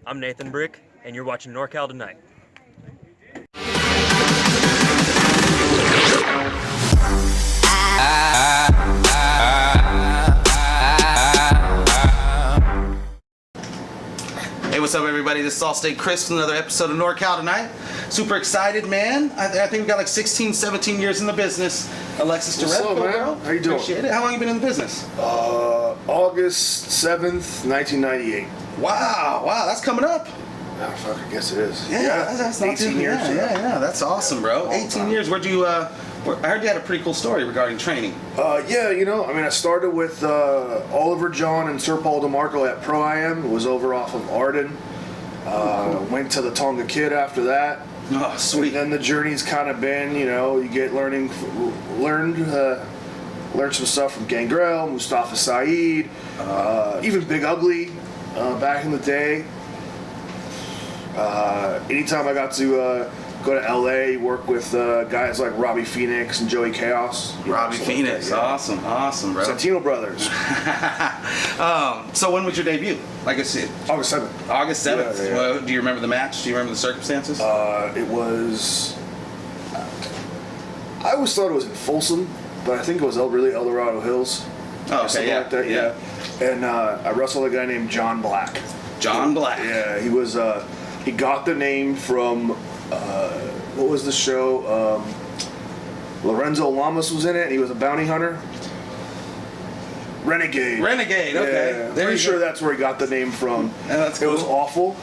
I'm Nathan Brick, and you're watching NorCal Tonight. Hey, what's up, everybody? This is Allstate Chris with another episode of NorCal Tonight. Super excited, man. I think we got like 16, 17 years in the business. Alexis Darevko, bro. How you doing? Appreciate it. How long you been in the business? August 7th, 1998. Wow, that's coming up. Oh, fuck, I guess it is. Yeah, that's not 18 too, years. Yeah, that's awesome, bro. 18 years. Where'd you, I heard you had a pretty cool story regarding training. I started with Oliver John and Sir Paul DeMarco at Pro IM. It was over off of Arden. Cool. Went to the Tonga Kid after that. Oh, sweet. And then the journey's kind of been, you get learned some stuff from Gangrel, Mustafa Saeed, even Big Ugly back in the day. Anytime I got to go to LA, work with guys like Robbie Phoenix and Joey Chaos. Robbie Phoenix, like awesome, bro. Santino Brothers. So when was your debut? Like I said, August 7th. August 7th. Yeah. Well, do you remember the match? Do you remember the circumstances? It was. I always thought it was in Folsom, but I think it was really El Dorado Hills. Oh, okay, yeah. Like that, yeah. And I wrestled a guy named John Black. John Black. Yeah, he was. He got the name from. What was the show? Lorenzo Lamas was in it. And he was a bounty hunter. Renegade. Okay. Yeah, pretty sure that's where he got the name from. Yeah, that's cool. It was awful.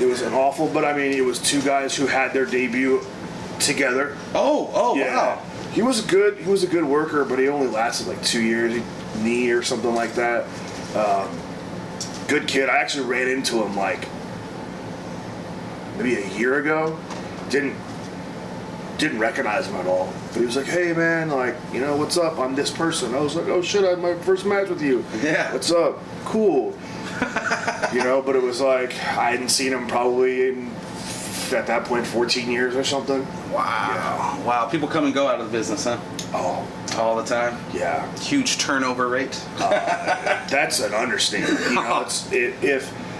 It was an awful, but I mean, it was two guys who had their debut together. Oh, Yeah. wow. He was a good worker, but he only lasted like 2 years, knee or something like that. Good kid. I actually ran into him like maybe a year ago. Didn't recognize him at all. But he was like, "Hey man, like, what's up? I'm this person." I was like, "Oh shit, I had my first match with you." Yeah. What's up? Cool. But it was like I hadn't seen him probably in, at that point, 14 years or something. Wow. Yeah. Wow. People come and go out of the business, huh? Oh. All the time? Yeah. Huge turnover rate? That's an understatement.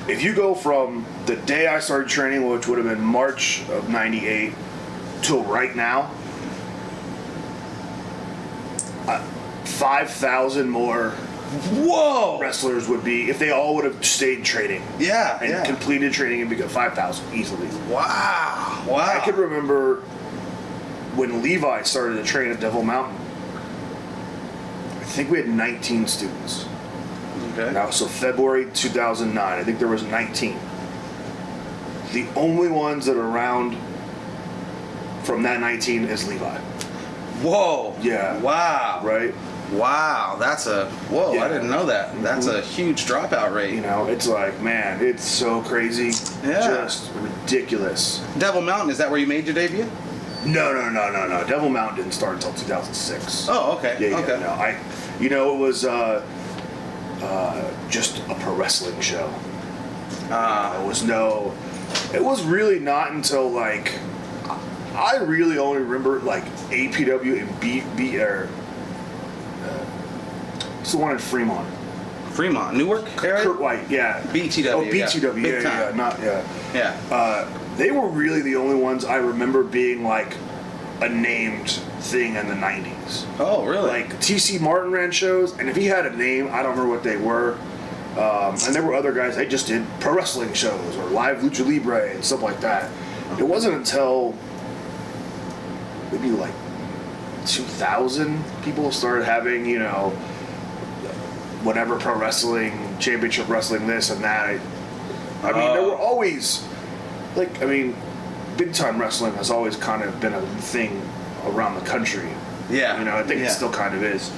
If you go from the day I started training, which would have been March of 98, till right now, 5,000 more wrestlers would be, if they all would have stayed training. Yeah, and completed training, and become 5,000 easily. Wow. I can remember when Levi started to train at Devil Mountain. I think we had 19 students. Okay. Now, so February 2009, I think there was 19. The only ones that are around from that 19 is Levi. Whoa. Yeah. Wow. Right? Wow. That's whoa, Yeah. I didn't know that. That's a huge dropout rate. It's like, man, it's so crazy. Yeah. Just ridiculous. Devil Mountain, is that where you made your debut? No. Devil Mountain didn't start until 2006. Oh, okay. Yeah, Okay. No, it was just a pro wrestling show. It was really not until like, I really only remember like APW and it's the one in Fremont. Newark area? Kurt White, yeah. BTW. Oh, BTW, yeah. Yeah. They were really the only ones I remember being like a named thing in the 90s. Oh, really? Like TC Martin ran shows, and if he had a name, I don't remember what they were. And there were other guys that just did pro wrestling shows or live lucha libre and stuff like that. It wasn't until maybe like 2000 people started having, whatever pro wrestling, championship wrestling, this and that. I mean, there were always, big time wrestling has always kind of been a thing around the country. Yeah. I think it still kind of is.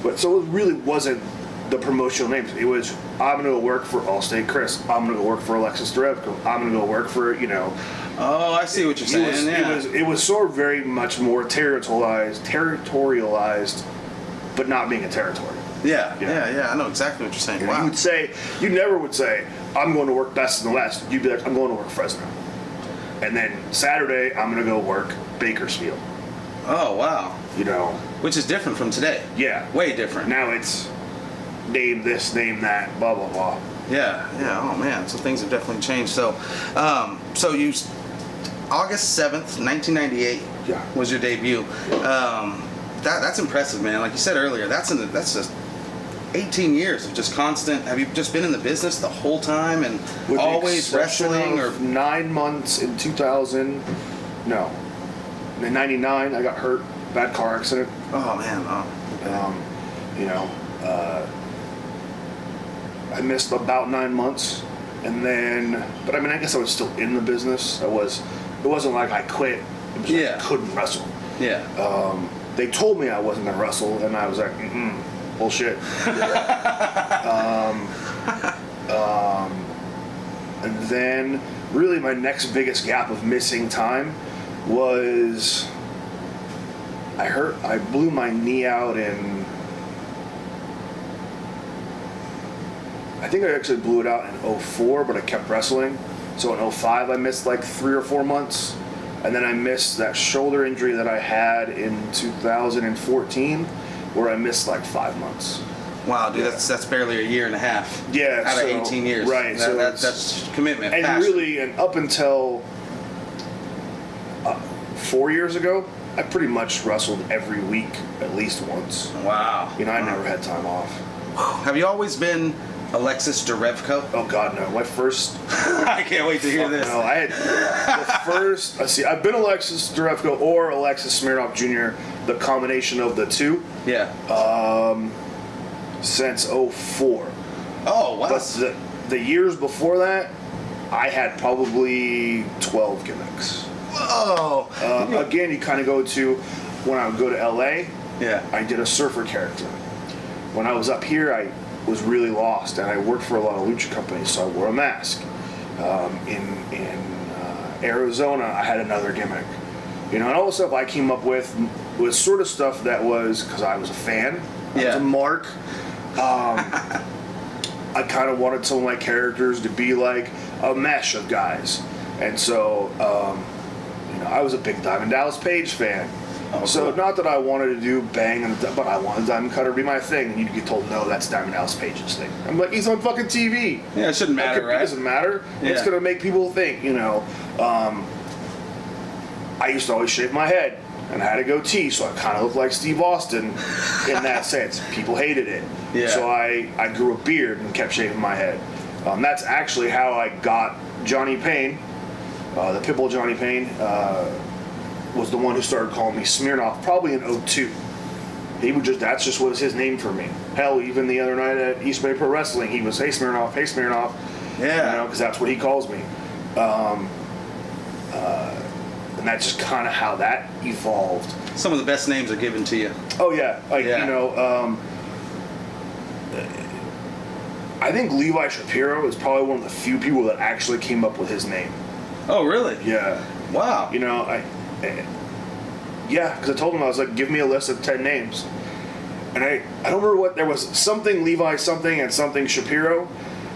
But so it really wasn't the promotional names. It was, I'm going to go work for Allstate Chris. I'm going to go work for Alexis Darevko. I'm going to go work for, Oh, I see what you're saying. It was sort of very much more territorialized, but not being a territory. Yeah. I know exactly what you're saying. Wow. You never would say, I'm going to work Best in the West. You'd be like, I'm going to work Fresno. And then Saturday, I'm going to go work Bakersfield. Oh, wow. You know. Which is different from today. Yeah. Way different. Now it's name this, name that, blah blah blah. Yeah. Oh man, so things have definitely changed. So, so you August 7th, 1998 was your debut. That's impressive, man. Like you said earlier, that's just 18 years of just constant. Have you just been in the business the whole time and With always the exception wrestling? of Or 9 months in 2000, no, in '99 I got hurt, bad car accident. oh man, okay. You know, I missed about 9 months, and then, but I mean, I guess I was still in the business. It wasn't like I quit. It was like I couldn't wrestle. Yeah. They told me I wasn't gonna wrestle, and I was like, bullshit. And then, really, my next biggest gap of missing time was I blew my knee out in. I think I actually blew it out in 04, but I kept wrestling. So in 05, I missed like 3 or 4 months. And then I missed that shoulder injury that I had in 2014, where I missed like 5 months. Wow, dude, that's barely a year and a half. Yeah, out of 18 years. Right. That's commitment. And passion. really, and up until 4 years ago, I pretty much wrestled every week at least once. Wow. You know, I never had time off. Have you always been Alexis Darevko? Oh God, no! My first. I can't wait to hear this. No, I had the first. I've been Alexis Darevko or Alexis Smirnoff Jr. The combination of the two. Yeah. Since 04. Oh wow. But the years before that, I had probably 12 gimmicks. Whoa. Again, you kind of go to when I would go to LA. Yeah. I did a surfer character. When I was up here, I was really lost, and I worked for a lot of lucha companies, so I wore a mask. In Arizona, I had another gimmick. You know, and all the stuff I came up with was sort of stuff that was because I was a fan. I was a mark. I kind of wanted some of my characters to be like a mesh of guys, and so you know, I was a big Diamond Dallas Page fan. Oh, so cool. not that I wanted to do Bang, but I wanted Diamond Cutter to be my thing, and you'd get told, no, that's Diamond Dallas Page's thing. I'm like, he's on fucking TV. Yeah, it shouldn't matter, right? It doesn't matter. Yeah. It's going to make people think, you know. I used to always shave my head, and I had a goatee, so I kind of looked like Steve Austin in that sense. People hated it. Yeah. So I grew a beard and kept shaving my head. That's actually how I got Johnny Payne, the Pitbull Johnny Payne, was the one who started calling me Smirnoff, probably in 02. That's just was his name for me. Hell, even the other night at East Bay Pro Wrestling, he was, hey Smirnoff, hey Smirnoff. Yeah. You know, because that's what he calls me. And that's just kind of how that evolved. Some of the best names are given to you. Oh yeah, like Yeah. you know, I think Levi Shapiro is probably one of the few people that actually came up with his name. Oh, really? Yeah. Wow. You know, yeah, because I told him, I was like, give me a list of 10 names. And I don't remember what, there was something Levi something and something Shapiro,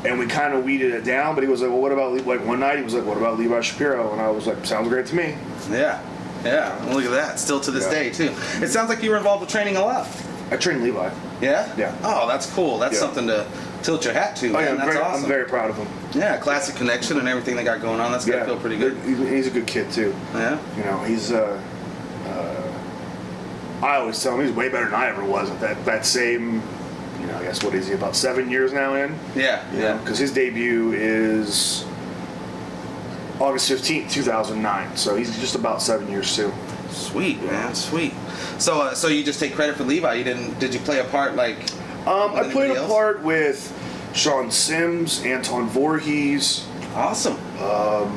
and we kind of weeded it down, but he was like, well, what about, like one night he was like, what about Levi Shapiro? And I was like, sounds great to me. Yeah. Yeah. Well, look at that. Still to this Yeah. day, too. It sounds like you were involved with training a lot. I trained Levi. Yeah? Yeah. Oh, that's cool. That's Yeah. something to tilt your hat to, Oh, man. yeah, That's awesome. I'm very proud of him. Yeah, classic connection and everything they got going on. That's got to feel pretty good. He's a good kid, too. Yeah? You know, he's, I always tell him he's way better than I ever was at that same, you know, I guess, what is he, about 7 years now in? Yeah. Yeah. Because his debut is August 15th, 2009. So he's just about 7 years too. Sweet, man. Sweet. So, so you just take credit for Levi. Did you play a part like? I played a else? part with Sean Sims, Anton Voorhees. Awesome. I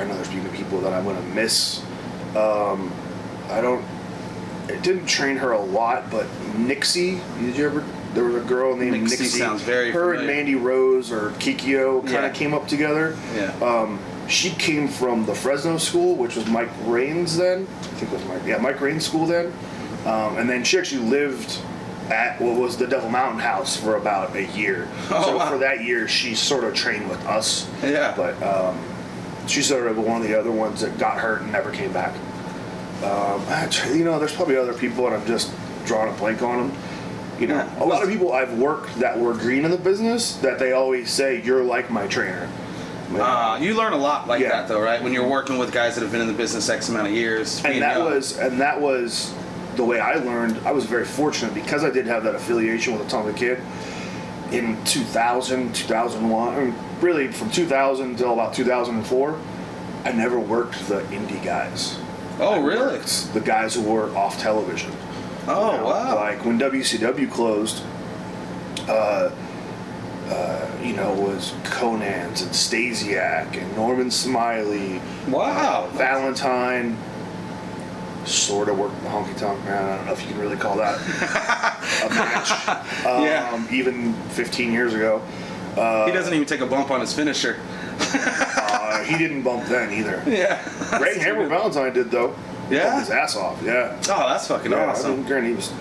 know there's people that I'm gonna miss. I didn't train her a lot, but Nixie, did you ever? There was a girl named Nixie. Nixie. Sounds very Her familiar. and Mandy Rose or Kikyo kind Yeah. of came up together. Yeah. She came from the Fresno school, which was Mike Raines then. I think it was Mike Raines school then. And then she actually lived at what was the Devil Mountain House for about a year. Oh, so wow. for that year, she sort of trained with us. Yeah. But she's sort of one of the other ones that got hurt and never came back. You know, there's probably other people, and I'm just drawing a blank on them. You know, a lot of people I've worked that were green in the business that they always say, "You're like my trainer." You learn a lot like that, though, right? When you're working with guys that have been in the business X amount of years. And that was the way I learned. I was very fortunate because I did have that affiliation with Atomic Kid in 2000, 2001, I mean, really from 2000 until about 2004. I never worked the indie guys. Oh, really? The guys who were off television. Oh, you know, wow. Like when WCW closed, you know, was Conan's and Stasiak and Norman Smiley. Wow. Valentine. Sort of worked the honky tonk man. I don't know if you can really call that a match. Even 15 years ago. He doesn't even take a bump on his finisher. He didn't bump then either. Yeah. Ray Hammer Valentine did though. Yeah? Bumped his ass off. Yeah. Oh, that's fucking awesome. I mean, granted, he was,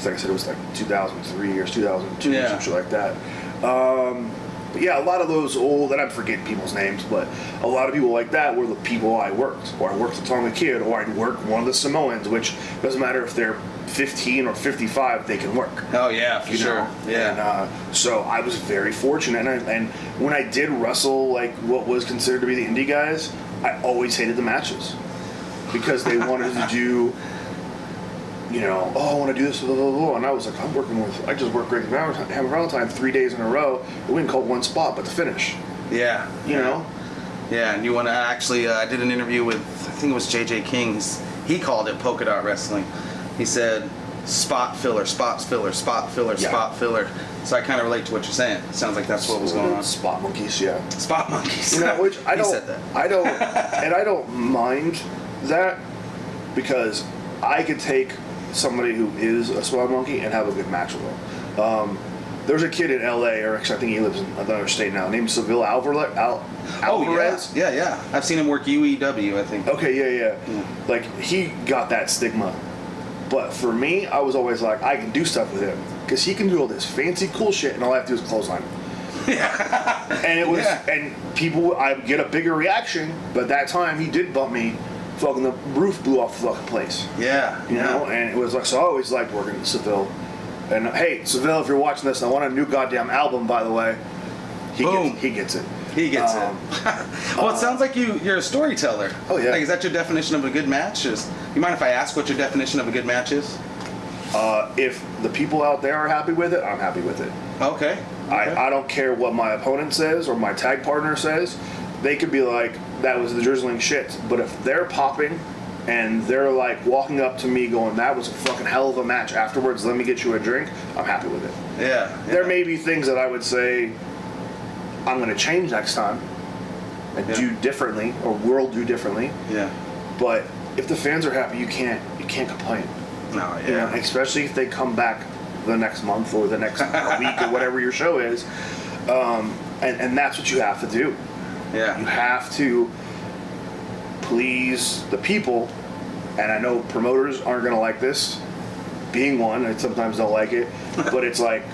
like I said, it was like 2003 or 2002 or some shit like that. But yeah, a lot of those old, and I'm forgetting people's names, but a lot of people like that were the people I worked. Or I worked with Atomic Kid, or I'd work one of the Samoans, which doesn't matter if they're 15 or 55, they can work. Oh, yeah, for sure. Know? Yeah. And so I was very fortunate. And when I did wrestle, like what was considered to be the indie guys, I always hated the matches. Because they wanted to do, you know, oh, I want to do this, blah, blah, blah. And I was like, I just worked Greg Hammer Valentine 3 days in a row. We didn't call one spot, but the finish. Yeah. You know? Yeah, and you want to actually, I did an interview with, I think it was JJ King. He called it polka dot wrestling. He said, spot filler, spot filler, spot filler, spot filler. So I kind of relate to what you're saying. It sounds like that's what was going on. Spot monkeys, yeah. Spot monkeys. You know, which I don't, He said that. I don't mind that because I could take somebody who is a spot monkey and have a good match with them. There's a kid in LA, or actually I think he lives in another state now, named Seville Alvarez. Oh, yeah. I've seen him work UEW, I think. Okay, yeah. Like, he got that stigma. But for me, I was always like, I can do stuff with him. Because he can do all this fancy, cool shit, and all I have to do is clothesline him. Yeah. And it was, and people, I get a bigger reaction, but at that time, he did bump me. Fucking the roof blew off the fucking place. Yeah. You know, and it was like, so I always liked working with Seville. And hey, Seville, if you're watching this, I want a new goddamn album, by the way. He gets it. He gets it. Well, it sounds like you're a storyteller. Oh, yeah. Like, is that your definition of a good match? You mind if I ask what your definition of a good match is? If the people out there are happy with it, I'm happy with it. Okay. I don't care what my opponent says or my tag partner says. They could be like, that was the drizzling shit. But if they're popping and they're like walking up to me going, that was a fucking hell of a match afterwards, let me get you a drink, I'm happy with it. Yeah. There may be things that I would say I'm going to change next time and do differently, or we'll do differently. Yeah. But if the fans are happy, you can't complain. No, yeah. You know, especially if they come back the next month or the next week or whatever your show is. And that's what you have to do. Yeah. You have to please the people, and I know promoters aren't going to like this, being one, I sometimes don't like it, but it's like,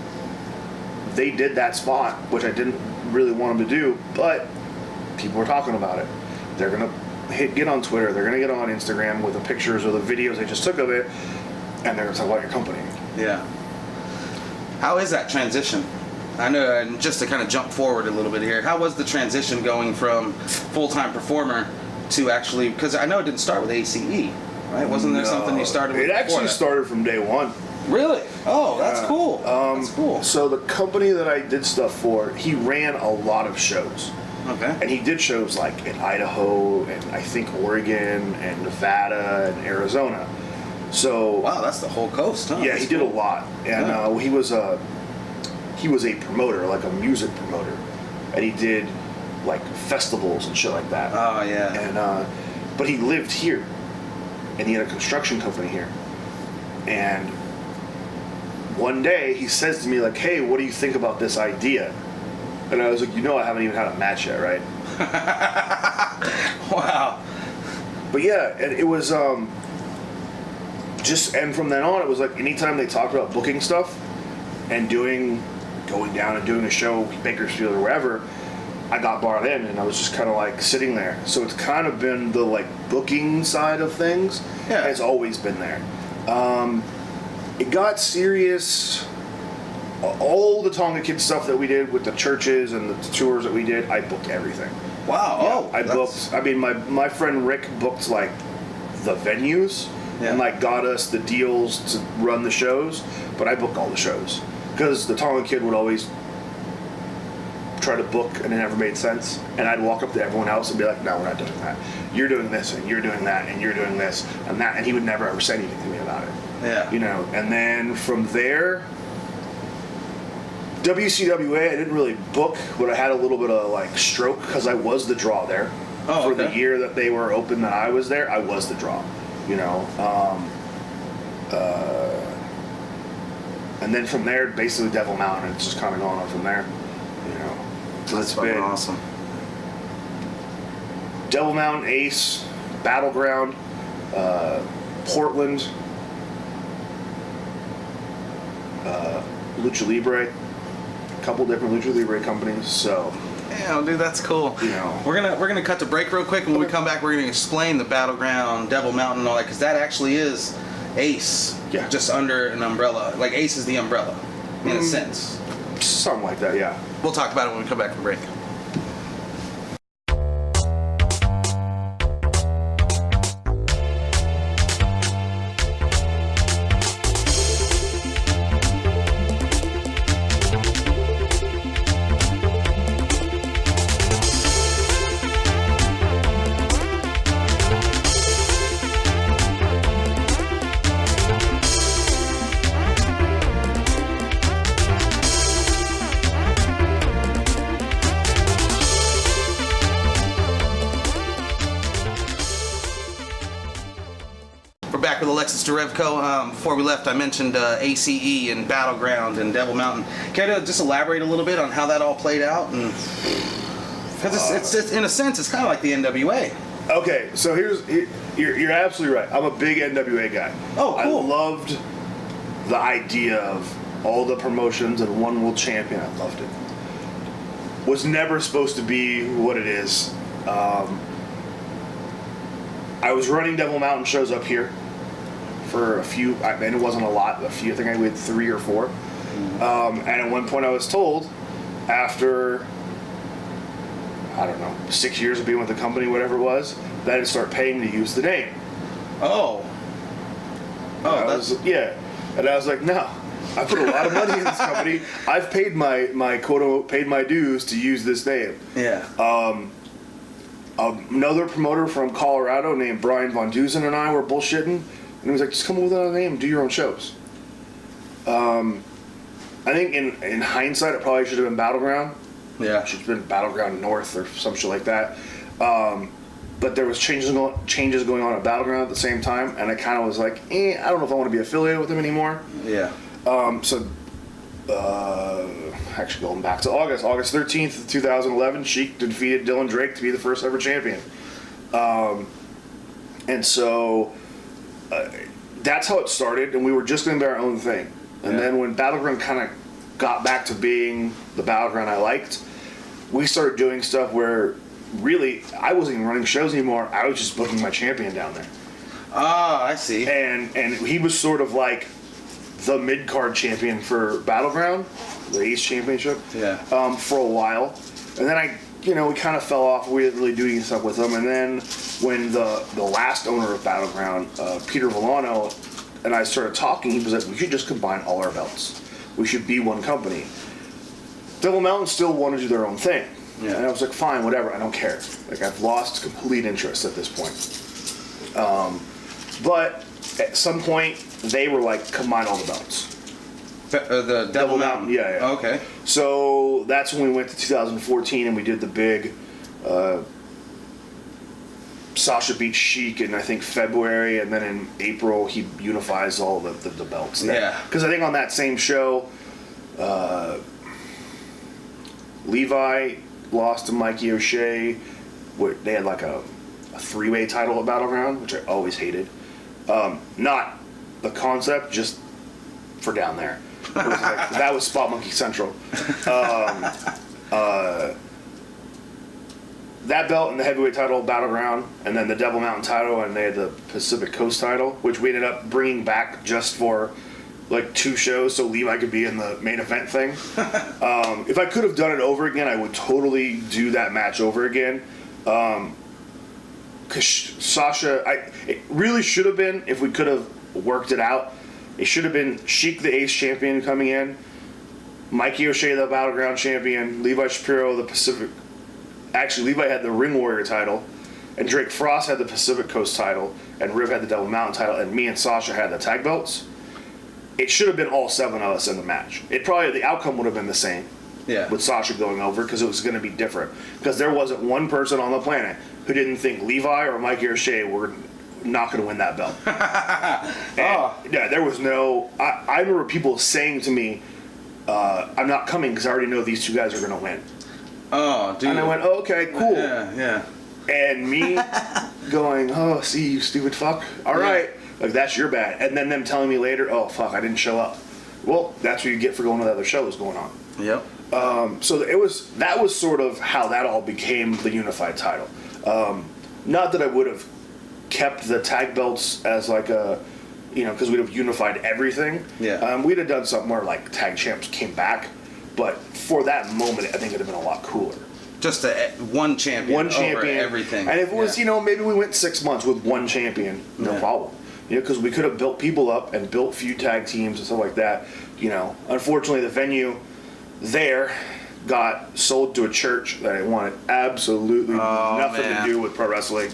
they did that spot, which I didn't really want them to do, but people are talking about it. They're going to get on Twitter, they're going to get on Instagram with the pictures or the videos they just took of it, and they're going to talk about your company. Yeah. How is that transition? I know, and just to kind of jump forward a little bit here, how was the transition going from full-time performer to actually, because I know it didn't start with ACE, right? Wasn't there something you started with? It actually started from day one. Really? Oh, that's cool. That's cool. So the company that I did stuff for, he ran a lot of shows. Okay. And he did shows like in Idaho and I think Oregon and Nevada and Arizona. So wow, that's the whole coast, huh? Yeah, that's he did a lot, and he was a promoter, like a music promoter, and he did like festivals and shit like that. Oh yeah. And but he lived here, and he had a construction company here, and one day he says to me like, "Hey, what do you think about this idea?" And I was like, I haven't even had a match yet, right? Wow. But yeah, and it was and from then on, it was like anytime they talked about booking stuff and going down and doing a show, Bakersfield or wherever, I got brought in, and I was just kind of like sitting there. So it's kind of been the like booking side of things. Yeah. It's always been there. it got serious. All the Tonga Kid stuff that we did with the churches and the tours that we did, I booked everything. Wow. Yeah, I booked. I mean, my friend Rick booked like the venues and like got us the deals to run the shows, but I booked all the shows because the Tonga Kid would always try to book and it never made sense, and I'd walk up to everyone else and be like, no, we're not doing that. You're doing this and you're doing that and you're doing this and that, and he would never ever say anything to me about it. Yeah. You know, and then from there, WCWA, I didn't really book, but I had a little bit of like stroke because I was the draw there. For the year that they were open that I was there, I was the draw. You know, and then from there, basically Devil Mountain. It's just kind of gone on from there. You know, So that's fucking awesome. Devil Mountain, Ace, Battleground, Portland, Lucha Libre, a couple different Lucha Libre companies. So, yeah, dude, that's cool. You know, we're gonna cut to break real quick, and when we come back, we're gonna explain the Battleground, Devil Mountain, and all that, because that actually is Ace, just under an umbrella. Like Ace is the umbrella, in a sense. Something like that, yeah. We'll talk about it when we come back from break. Back with Alexis Darevko. Before we left, I mentioned ACE and Battleground and Devil Mountain. Can you just elaborate a little bit on how that all played out? Because it's in a sense, it's kind of like the NWA. Okay, so you're absolutely right. I'm a big NWA guy. Oh, cool. I loved the idea of all the promotions and one world champion. I loved it. Was never supposed to be what it is. I was running Devil Mountain shows up here for a few, and it wasn't a lot, a few, I think I did 3 or 4. And at one point I was told, after, I don't know, 6 years of being with the company, whatever it was, that I'd start paying to use the name. Oh, And I was like, no, I put a lot of money in this company. I've paid my quote, paid my dues to use this name. Yeah. Another promoter from Colorado named Brian Von Dusen and I were bullshitting, and he was like, just come up with another name, do your own shows. I think in hindsight, it probably should have been Battleground. Yeah. It should have been Battleground North or some shit like that. But there was changes going on at Battleground at the same time, and I kind of was like, I don't know if I want to be affiliated with them anymore. Yeah. Actually going back to August 13th, 2011, Sheik defeated Dylan Drake to be the first ever champion. And so that's how it started, and we were just going to do our own thing. And then when Battleground kind of got back to being the Battleground I liked, we started doing stuff where really I wasn't even running shows anymore. I was just booking my champion down there. Ah, I see. And he was sort of like the mid-card champion for Battleground, the Ace Championship, for a while. And then we kind of fell off. We didn't really do any stuff with them. And then when the last owner of Battleground, Peter Villano, and I started talking, he was like, we should just combine all our belts. We should be one company. Devil Mountain still wanted to do their own thing. Yeah. And I was like, fine, whatever, I don't care. Like, I've lost complete interest at this point. But at some point, they were like, combine all the belts. The Devil Mountain? Yeah. Okay. So that's when we went to 2014 and we did the big Sasha beat Sheik in, I think, February, and then in April he unifies all the belts. Yeah. Because I think on that same show, Levi lost to Mikey O'Shea. They had like a 3-way title at Battleground, which I always hated. Not the concept, just for down there. It was like, that was Spot Monkey Central. That belt and the heavyweight title of Battleground, and then the Devil Mountain title, and they had the Pacific Coast title, which we ended up bringing back just for like 2 shows so Levi could be in the main event thing. If I could have done it over again, I would totally do that match over again. Because Sasha, it really should have been, if we could have worked it out, it should have been Sheik the Ace champion coming in, Mikey O'Shea the Battleground champion, Levi Shapiro the Pacific. Actually, Levi had the Ring Warrior title, and Drake Frost had the Pacific Coast title, and Riv had the Devil Mountain title, and me and Sasha had the tag belts. It should have been all 7 of us in the match. The outcome would have been the same. Yeah. With Sasha going over, because it was going to be different. Because there wasn't one person on the planet who didn't think Levi or Mikey O'Shea were not going to win that belt. Yeah, there was no. I remember people saying to me, "I'm not coming because I already know these 2 guys are going to win." Oh, dude. And I went, oh, "Okay, cool." Yeah. And me going, "Oh, see, you stupid fuck. All right, like that's your bad." And then them telling me later, "Oh, fuck, I didn't show up." Well, that's what you get for going to the other shows going on. Yep. So that was sort of how that all became the unified title. Not that I would have kept the tag belts as like a, because we'd have unified everything. Yeah. We'd have done something where like tag champs came back, but for that moment, I think it'd have been a lot cooler. Just one champion. Over everything. And if it was, maybe we went 6 months with one champion, no problem. Because we could have built people up and built feud tag teams and stuff like that. Unfortunately, the venue there got sold to a church that it wanted absolutely nothing to do with pro wrestling.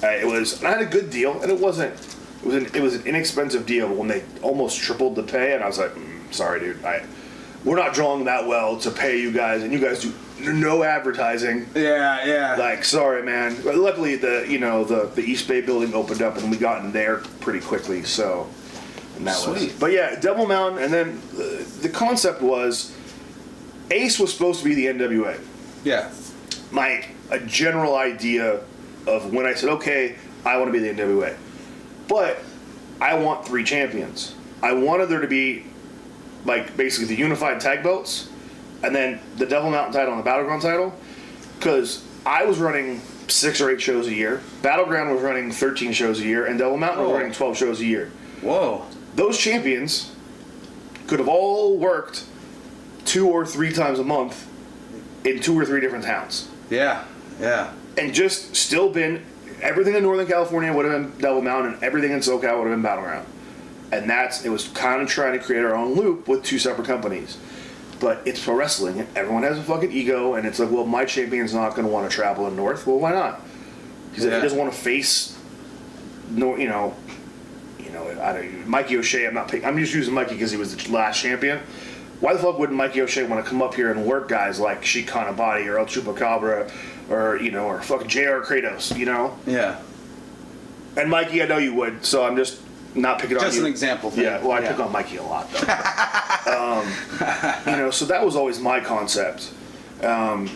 It was not a good deal, and it was an inexpensive deal. But when they almost tripled the pay, and I was like, sorry, dude, we're not drawing that well to pay you guys, and you guys do no advertising. Yeah. Like, sorry, man. But luckily, the East Bay building opened up, and we got in there pretty quickly. So, and that Sweet. But yeah, Devil Mountain, and then the concept was Ace was supposed to be the NWA. Yeah. A general idea of when I said, okay, I want to be the NWA. But I want 3 champions. I wanted there to be, like, basically the unified tag belts, and then the Devil Mountain title and the Battleground title, because I was running 6 or 8 shows a year. Battleground was running 13 shows a year, and Devil Mountain was running 12 shows a year. Whoa. Those champions could have all worked 2 or 3 times a month in 2 or 3 different towns. Yeah. And just still been, everything in Northern California would have been Devil Mountain, and everything in SoCal would have been Battleground. And it was kind of trying to create our own loop with 2 separate companies. But it's pro wrestling, and everyone has a fucking ego, and it's like, well, my champion's not going to want to travel in North. Well, why not? Because if he doesn't want to face, Mikey O'Shea, I'm just using Mikey because he was the last champion. Why the fuck wouldn't Mikey O'Shea want to come up here and work guys like Sheik Kanabati or El Chupacabra or fucking JR Kratos, Yeah. And Mikey, I know you would, so I'm just not picking on you. Just an example thing. Yeah, well, I pick on Mikey a lot, though. So that was always my concept. And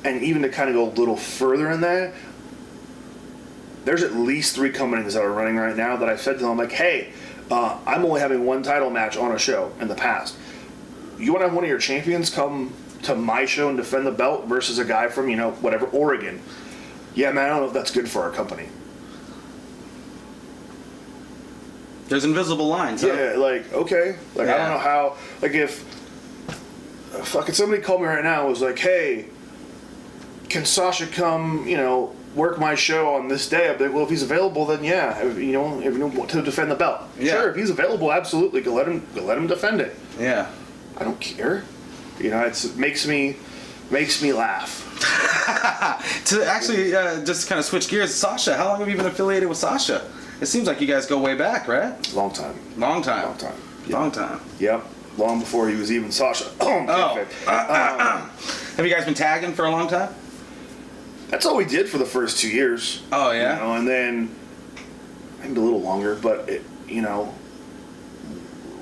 even to kind of go a little further in that, there's at least 3 companies that are running right now that I've said to them, like, hey, I'm only having 1 title match on a show in the past. You want to have one of your champions come to my show and defend the belt versus a guy from, whatever, Oregon? Yeah, man, I don't know if that's good for our company. There's invisible lines. Yeah, like, okay. Like, I don't know how, like, if fucking somebody called me right now and was like, hey, can Sasha come, work my show on this day? I'd be like, well, if he's available, then yeah, if you want to defend the belt. Yeah. Sure, if he's available, absolutely, go let him defend it. Yeah. I don't care. It makes me laugh. To actually just kind of switch gears, Sasha, how long have you been affiliated with Sasha? It seems like you guys go way back, right? Long time. Yep. Long time. Yep. Long before he was even Sasha. Have you guys been tagging for a long time? That's all we did for the first 2 years. Oh, yeah? And then maybe a little longer, but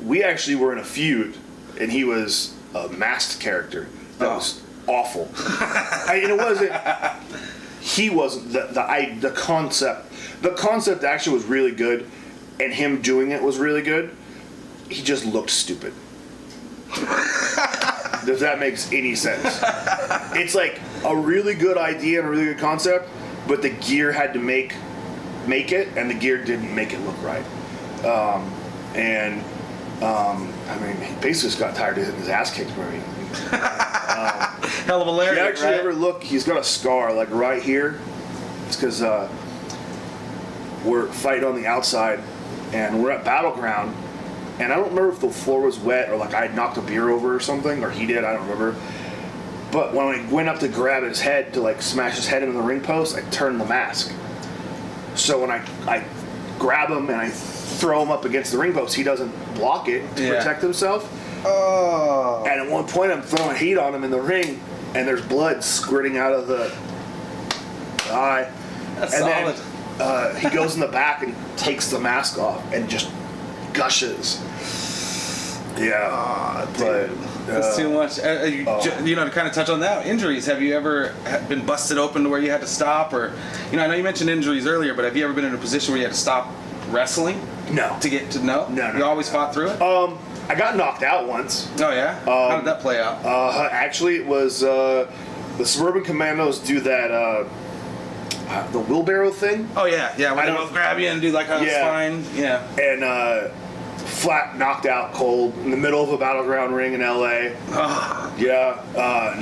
we actually were in a feud, and he was a masked character that was awful. It wasn't. He wasn't the concept. The concept actually was really good, and him doing it was really good. He just looked stupid. If that makes any sense. It's like a really good idea and a really good concept, but the gear had to make it, and the gear didn't make it look right. I mean, he basically just got tired of getting his ass kicked for me. Hell of a lariat, If you actually right? ever look, he's got a scar like right here. It's because we're fighting on the outside, and we're at Battleground, and I don't remember if the floor was wet or like I had knocked a beer over or something, or he did, I don't remember. But when I went up to grab his head to like smash his head into the ring post, I turned the mask. So when I grab him and I throw him up against the ring post, he doesn't block it to protect himself. Oh. And at one point, I'm throwing heat on him in the ring, and there's blood squirting out of the eye. That's and solid. then he goes in the back and takes the mask off and just gushes. Yeah, but That's too much. You know, to kind of touch on that, injuries. Have you ever been busted open to where you had to stop, or I know you mentioned injuries earlier, but have you ever been in a position where you had to stop wrestling? No. To get to know? No. You always fought through it? I got knocked out once. Oh yeah. How did that play out? Actually, it was the Suburban Commandos do that the wheelbarrow thing. Oh yeah. Where they both grab you and do like a spine. Yeah. And flat knocked out cold in the middle of a Battleground ring in LA. Yeah,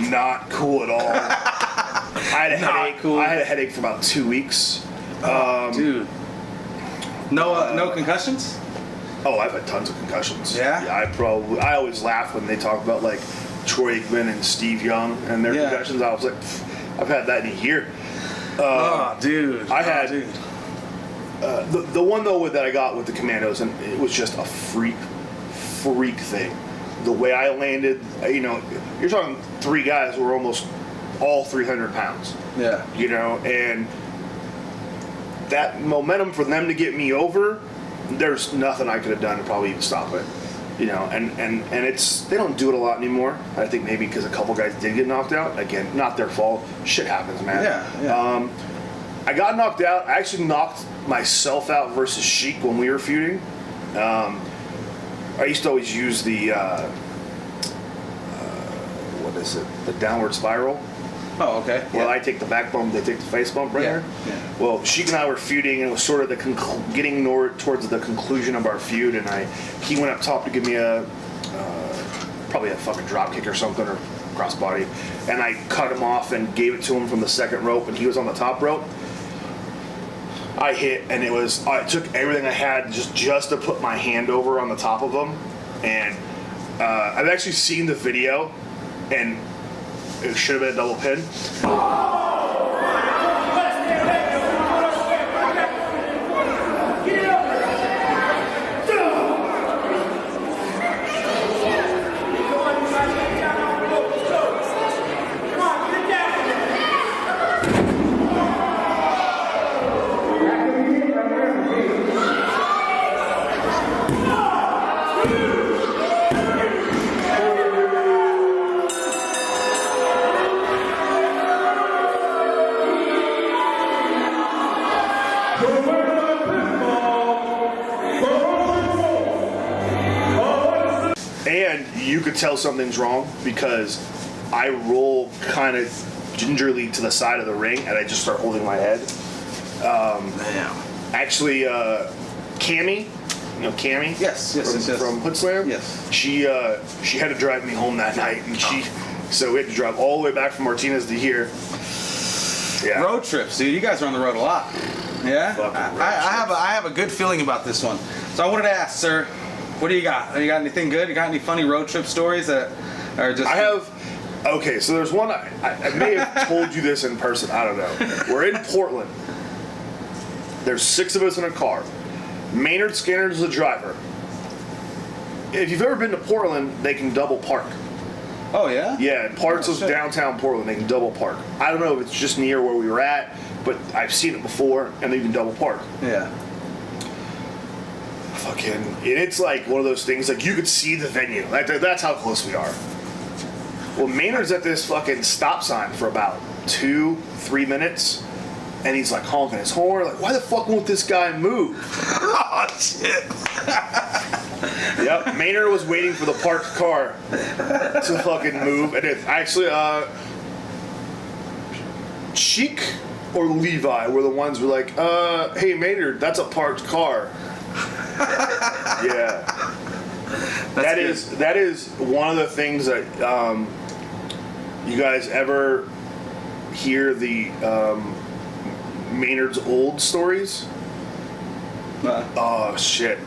not cool at all. I had a headache. Cool. I had a headache for about 2 weeks. Dude. No concussions? Oh, I've had tons of concussions. Yeah? I always laugh when they talk about like Troy Aikman and Steve Young and their concussions. I was like, I've had that in a year. Dude. I had the one though that I got with the Commandos, and it was just a freak thing. The way I landed, you're talking 3 guys who were almost all 300 pounds. Yeah. And that momentum for them to get me over, there's nothing I could have done to probably even stop it. And it's, they don't do it a lot anymore. I think maybe because a couple guys did get knocked out. Again, not their fault. Shit happens, man. Yeah. I got knocked out. I actually knocked myself out versus Sheik when we were feuding. I used to always use the what is it? The downward spiral. Oh, okay. Well, I take the back bump, they take the face bump right here. Yeah. Well, Sheik and I were feuding, and it was sort of getting towards the conclusion of our feud, and he went up top to give me probably a fucking drop kick or something, or crossbody, and I cut him off and gave it to him from the second rope, and he was on the top rope. I hit, and I took everything I had just to put my hand over on the top of him, and I've actually seen the video, and it should have been a double pin. And you could tell something's wrong because I roll kind of gingerly to the side of the ring and I just start holding my head. Actually, Cammy, Cammy? Yes. From Hood Slam? Yes. She had to drive me home that night, and so we had to drive all the way back from Martinez to here. Yeah. Road trips, dude. You guys are on the road a lot. Yeah? I have a good feeling about this one. So I wanted to ask, sir, what do you got? You got anything good? You got any funny road trip stories that are just... I have... Okay, so there's one, I may have told you this in person, I don't know. We're in Portland. There's 6 of us in a car. Maynard Skinner's the driver. If you've ever been to Portland, they can double park. Oh, yeah? Yeah, in parts of downtown Portland, they can double park. I don't know if it's just near where we were at, but I've seen it before, and they can double park. Yeah. And it's like one of those things, like you could see the venue. Like that's how close we are. Well, Maynard's at this fucking stop sign for about 2-3 minutes, and he's like honking his horn, like, why the fuck won't this guy move? Oh, shit. Yep, Maynard was waiting for the parked car to fucking move, and it actually, Sheik or Levi were the ones who were like, hey Maynard, that's a parked car. Yeah. That is one of the things that you guys ever hear the Maynard's old stories? Oh shit.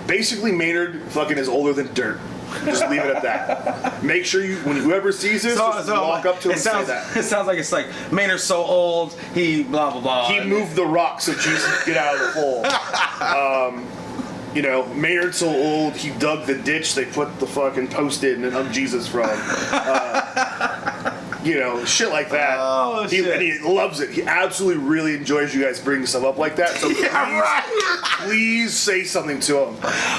Basically, Maynard fucking is older than dirt. Just leave it at that. Make sure when whoever sees this, just walk up to him and say that. It sounds like it's like Maynard's so old, he blah blah blah. He moved the rock so Jesus could get out of the hole. Maynard's so old, he dug the ditch they put the fucking post in and hung Jesus from. Shit like that. Oh, shit. And he loves it. He absolutely really enjoys you guys bringing stuff up like that. So please say something to him.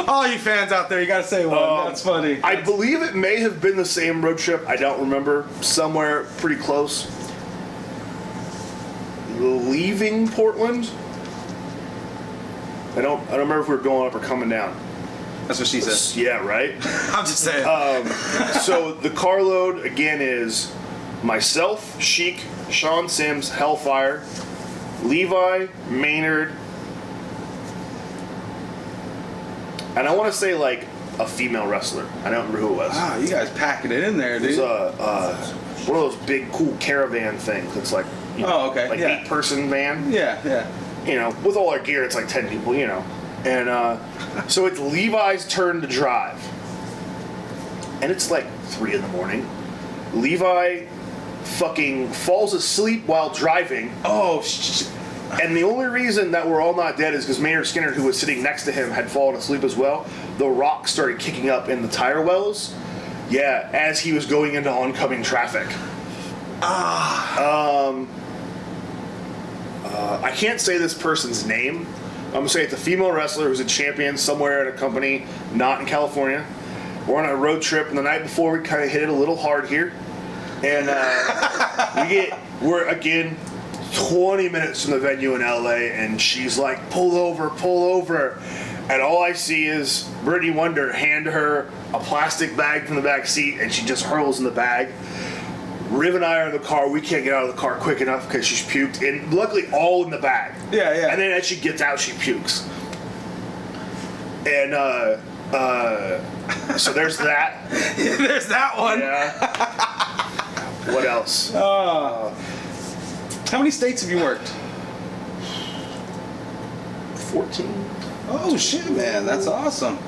All you fans out there, you gotta say one. That's funny. I believe it may have been the same road trip. I don't remember. Somewhere pretty close. Leaving Portland. I don't remember if we were going up or coming down. That's what she said. Yeah, right? I'm just saying. So the carload, again, is myself, Sheik, Sean Sims, Hellfire, Levi, Maynard, and I want to say, like, a female wrestler. I don't remember who it was. Wow, you guys packing it in there, dude. It was one of those big, cool caravan things. It's like, okay. like 8-person van. Yeah. With all our gear, it's like 10 people, And so it's Levi's turn to drive. And it's like 3 in the morning. Levi fucking falls asleep while driving. Oh, shit. And the only reason that we're all not dead is because Maynard Skinner, who was sitting next to him, had fallen asleep as well. The rock started kicking up in the tire wells. Yeah, as he was going into oncoming traffic. I can't say this person's name. I'm going to say it's a female wrestler who's a champion somewhere at a company, not in California. We're on a road trip, and the night before we kind of hit it a little hard here. And we're again 20 minutes from the venue in LA, and she's like, pull over. And all I see is Brittany Wonder hand her a plastic bag from the back seat, and she just hurls in the bag. Riv and I are in the car. We can't get out of the car quick enough because she's puked. And luckily, all in the bag. Yeah. And then as she gets out, she pukes. And so there's that. There's that one. Yeah. What else? How many states have you worked? 14. Oh, shit, man. That's awesome.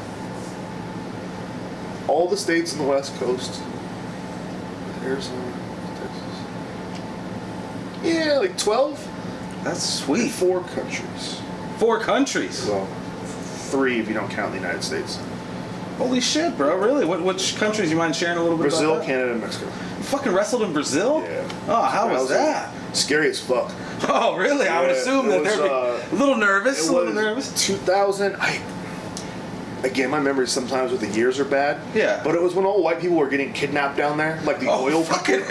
All the states on the West Coast. Arizona, Texas. Yeah, like 12. That's sweet. 4 countries. 4 countries? Well, 3 if you don't count the United States. Holy shit, bro. Really? Which countries? You mind sharing a little bit Brazil, about that? Canada, and Mexico. You fucking wrestled in Brazil? Yeah. Oh, how was that? Scary as fuck. Oh, really? I would assume that they're a little nervous. 2000. Again, my memories sometimes with the years are bad. Yeah. But it was when all white people were getting kidnapped down there, like the oil people.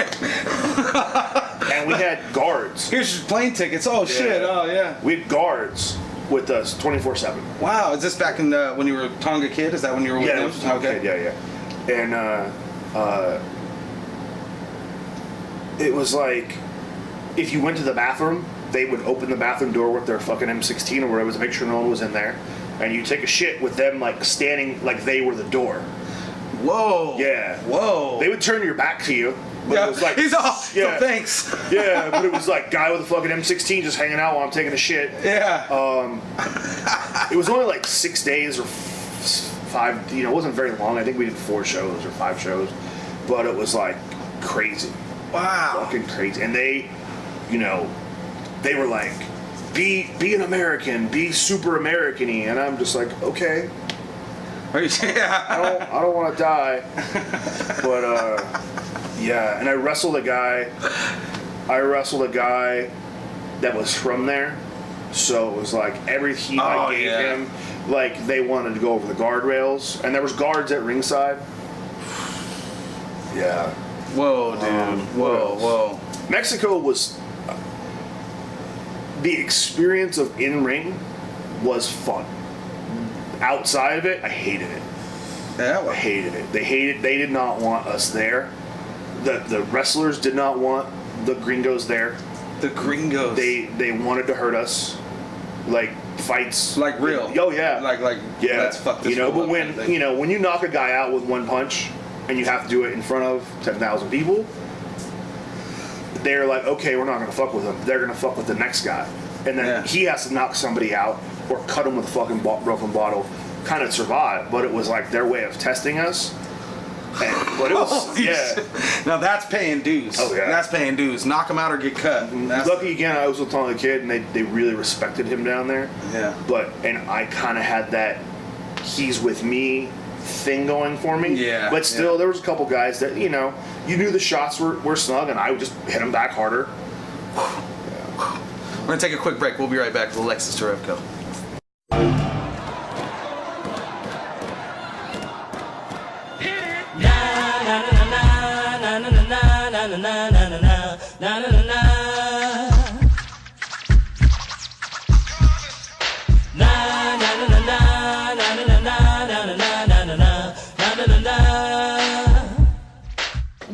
And we had guards. Here's your plane tickets. Oh, shit. Oh, yeah. We had guards with us 24/7. Wow. Is this back in when you were a Tonga kid? Is that when you were with them? Yeah, it was Tonga kid. Yeah. And it was like, if you went to the bathroom, they would open the bathroom door with their fucking M16 or whatever to make sure no one was in there. And you take a shit with them, like, standing like they were the door. Whoa. Yeah. Whoa. They would turn your back to you. But Yeah. it was like, He's off. yeah. So thanks. Yeah, but it was like guy with a fucking M16 just hanging out while I'm taking a shit. Yeah. It was only like 6 days or 5, it wasn't very long. I think we did 4 shows or 5 shows. But it was like crazy. Wow. Fucking crazy. And they, they were like, be an American, be super American-y. And I'm just like, okay. Yeah. I don't want to die. But yeah, and I wrestled a guy that was from there. So it was like every heat I gave him, like they wanted to go over the guardrails, and there was guards at ringside. Yeah. Whoa, dude. Whoa. Mexico was the experience of in-ring was fun. Outside of it, I hated it. Yeah. I hated it. They did not want us there. The wrestlers did not want the gringos there. The gringos. They wanted to hurt us. like fights, like real. Oh yeah, like yeah. Let's fuck this. But when when you knock a guy out with one punch, and you have to do it in front of 10,000 people, they're like, okay, we're not gonna fuck with him. They're gonna fuck with the next guy, and then he has to knock somebody out or cut him with a fucking broken bottle, kind of survive. But it was like their way of testing us. But it was, Now that's paying dues. Oh yeah, that's paying dues. Knock him out or get cut. Lucky again, I was with telling the kid, and they really respected him down there. Yeah. And I kind of had that he's with me thing going for me. Yeah. But still, there was a couple guys that you knew the shots were snug, and I would just hit them back harder. We're gonna take a quick break. We'll be right back with Alexis Darevko.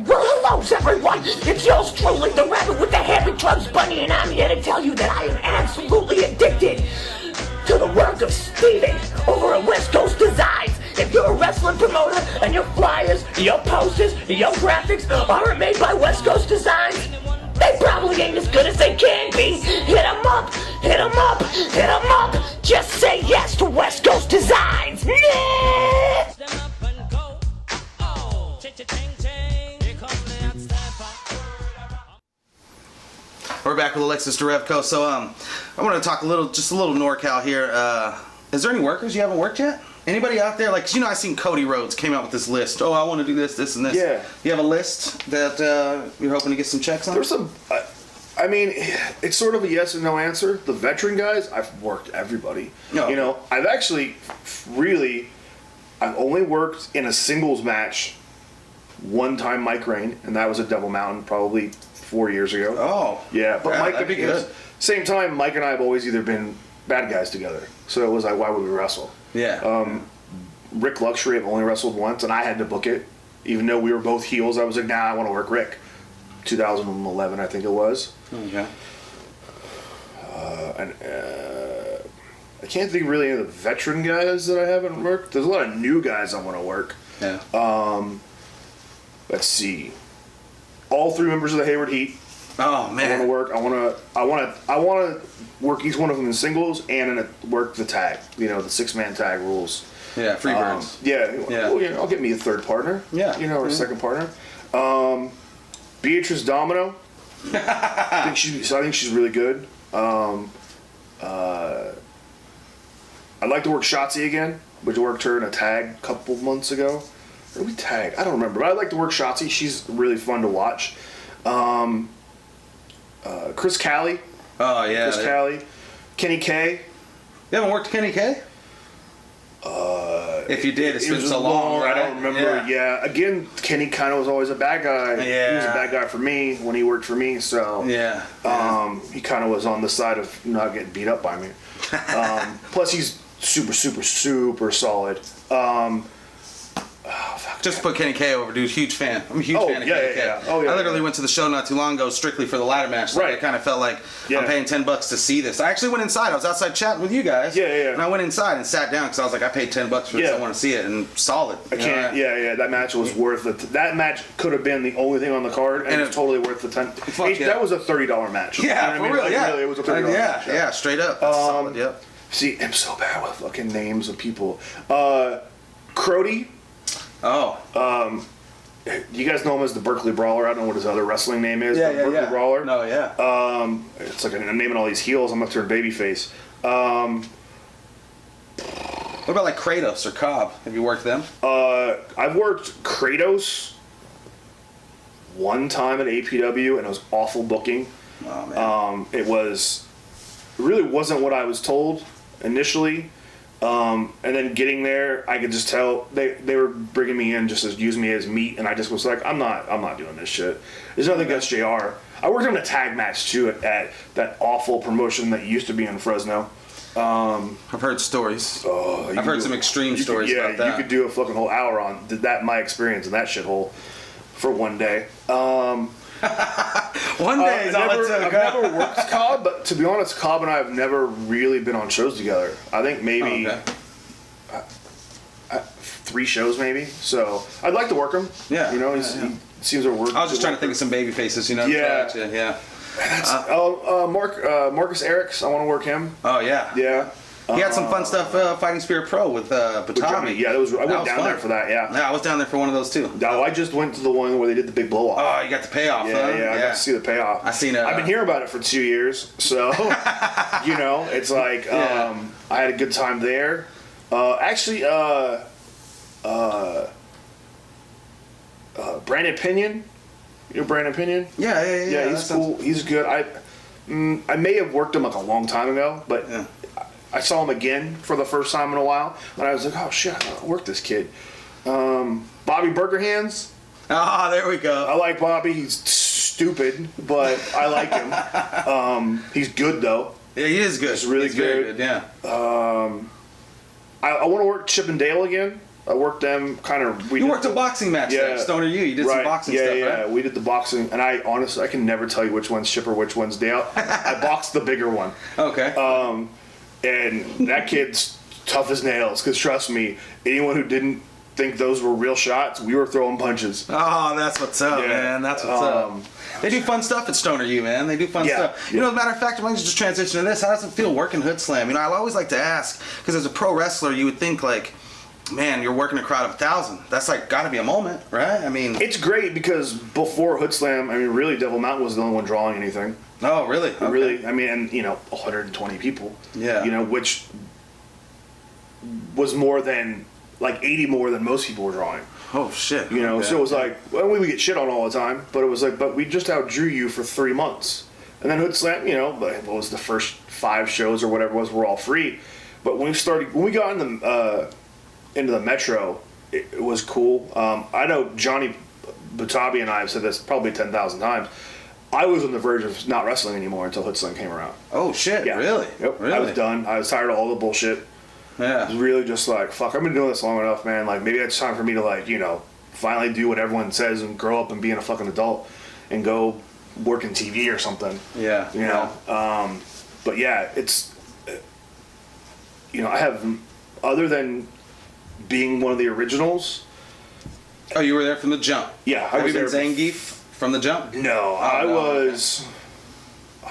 Well, hello, everyone. It's yours truly, the rabbit with the hairy drugs bunny, and I'm here to tell you that I am absolutely addicted to the work of Steven over at West Coast Designs. If you're a wrestling promoter and your flyers, your posters, your graphics aren't made by West Coast Designs, they probably ain't as good as they can be. Hit 'em up, hit 'em up, hit 'em up. Just say yes to West Coast Designs. We're back with Alexis Darevko. So I want to talk just a little NorCal here. Is there any workers you haven't worked yet? Anybody out there? Like, I seen Cody Rhodes came out with this list. Oh, I want to do this, this, and this. Yeah. You have a list that you're hoping to get some checks on? There's some. I mean, it's sort of a yes and no answer. The veteran guys, I've worked everybody. No. I've actually I've only worked in a singles match one time Mike Rain, and that was at Devil Mountain probably 4 years ago. Oh. Yeah, but Mike, that'd be good. Same time, Mike and I have always either been bad guys together. So it was like, why would we wrestle? Yeah. Rick Luxury, I've only wrestled once, and I had to book it. Even though we were both heels, I was like, I want to work Rick. 2011, I think it was. Okay. I can't think really of the veteran guys that I haven't worked. There's a lot of new guys I want to work. Yeah. Let's see. All three members of the Hayward Heat. Oh man. I want to work. I want to work each one of them in singles and work the tag. The 6-man tag rules. Yeah, Freebirds. Yeah. Well, I'll get me a third partner. Yeah. Or a second partner. Beatrice Domino. I think she's really good. I'd like to work Shotzi again. We worked her in a tag a couple months ago. Or we tag? I don't remember. But I'd like to work Shotzi. She's really fun to watch. Chris Cali. Oh yeah. Chris Cali. Kenny K. You haven't worked Kenny K? If you did, it's been so long, right? I don't remember. Yeah. Again, Kenny kind of was always a bad guy. Yeah. He was a bad guy for me when he worked for me. So yeah. He kind of was on the side of not getting beat up by me. Plus, he's super, super, super solid. Just put Kenny K over, dude. Huge fan. I'm a huge fan of Kenny K. Yeah. Oh, yeah. I literally went to the show not too long ago strictly for the ladder match. Like, Right. I kind of felt like I'm paying $10 to see this. I actually went inside. I was outside chatting with you guys. Yeah. And I went inside and sat down because I was like, I paid $10 for this. Yeah. I want to see it. And solid. I can't. Yeah. That match was worth it. That match could have been the only thing on the card, and it's totally worth the $10. Yeah. That was a $30 match. Yeah, You know for what I real. mean? Yeah. Really, it was a $30 match. Yeah, straight up. That's solid. Yep. See, I'm so bad with fucking names of people. Crody. Oh. You guys know him as the Berkeley Brawler. I don't know what his other wrestling name is. Yeah, but Berkeley Brawler. No, yeah. It's like I'm naming all these heels. I'm gonna turn babyface. What about like Kratos or Cobb? Have you worked them? I've worked Kratos one time at APW, and it was awful booking. Oh man. It really wasn't what I was told initially. And then getting there, I could just tell they were bringing me in just to use me as meat, and I just was like, I'm not doing this shit. There's nothing against JR. I worked in a tag match too at that awful promotion that used to be in Fresno. I've heard stories. I've heard some extreme stories about that. Yeah, you could do a fucking whole hour on that. My experience in that shithole for one day. One day is all it took. I've never worked Cobb, but to be honest, Cobb and I have never really been on shows together. I think maybe 3 shows, maybe. So I'd like to work him. Yeah. You know, he seems to work. I was just trying to think of some baby faces, you know. Yeah. Yeah. Marcus Eriks, I want to work him. Oh yeah. Yeah. He had some fun stuff, Fighting Spirit Pro with Batami. Yeah, I went down fun. there for that. Yeah. Yeah, I was down there for one of those too. No, I just went to the one where they did the big blow off. Oh, you got the payoff, huh? Yeah, I got to see the payoff. I seen it. I've been hearing about it for 2 years, so you know, it's like I had a good time there. Brandon Pinion. You know Brandon Pinion? Yeah. He's cool. He's good. I may have worked him like a long time ago, but I saw him again for the first time in a while, and I was like, oh shit, I worked this kid. Bobby Burgerhands. Ah, there we go. I like Bobby. He's stupid, but I like him. He's good though. Yeah, he is good. He's really He's very good. Yeah. I want to work Chip and Dale again. I worked them kind of. You worked a boxing match there, Stoner U. You did some boxing stuff, right? Yeah, we did the boxing, and I honestly, I can never tell you which one's Chip or which one's Dale. I boxed the bigger one. Okay. And that kid's tough as nails, because trust me, anyone who didn't think those were real shots, we were throwing punches. Oh, that's what's up, man. That's what's up. They do fun stuff at Stoner U, man. They do fun stuff. You know, as a matter of fact, if I can just transition to this, how does it feel working Hood Slam? You know, I always like to ask, because as a pro wrestler, you would think, like, man, you're working a crowd of 1,000. That's, like, got to be a moment, right? I mean... It's great, because before Hood Slam, I mean, really, Devil Mountain was the only one drawing anything. Oh, really? Okay. Really, I mean, and, you know, 120 people. Yeah. You know, which was more than, like, 80 more than most people were drawing. Oh, shit. You know, so it was like, well, we would get shit on all the time, but it was like, but we just outdrew you for 3 months. And then Hood Slam, you know, what was the first 5 shows or whatever it was, were all free. But when we got into the Metro, it was cool. I know Johnny Butabi and I have said this probably 10,000 times. I was on the verge of not wrestling anymore until Hood Slam came around. Oh, shit. Yeah. Really? Yep. Really? I was done. I was tired of all the bullshit. Yeah. It was really just like, fuck, I've been doing this long enough, man. Like, maybe it's time for me to, like, you know, finally do what everyone says and grow up and being a fucking adult and go work in TV or something. Yeah. You know? But yeah, it's, you know, I have, other than being one of the originals. Oh, you were there from the jump? Yeah. Have you been Zangief from the jump? No, I was...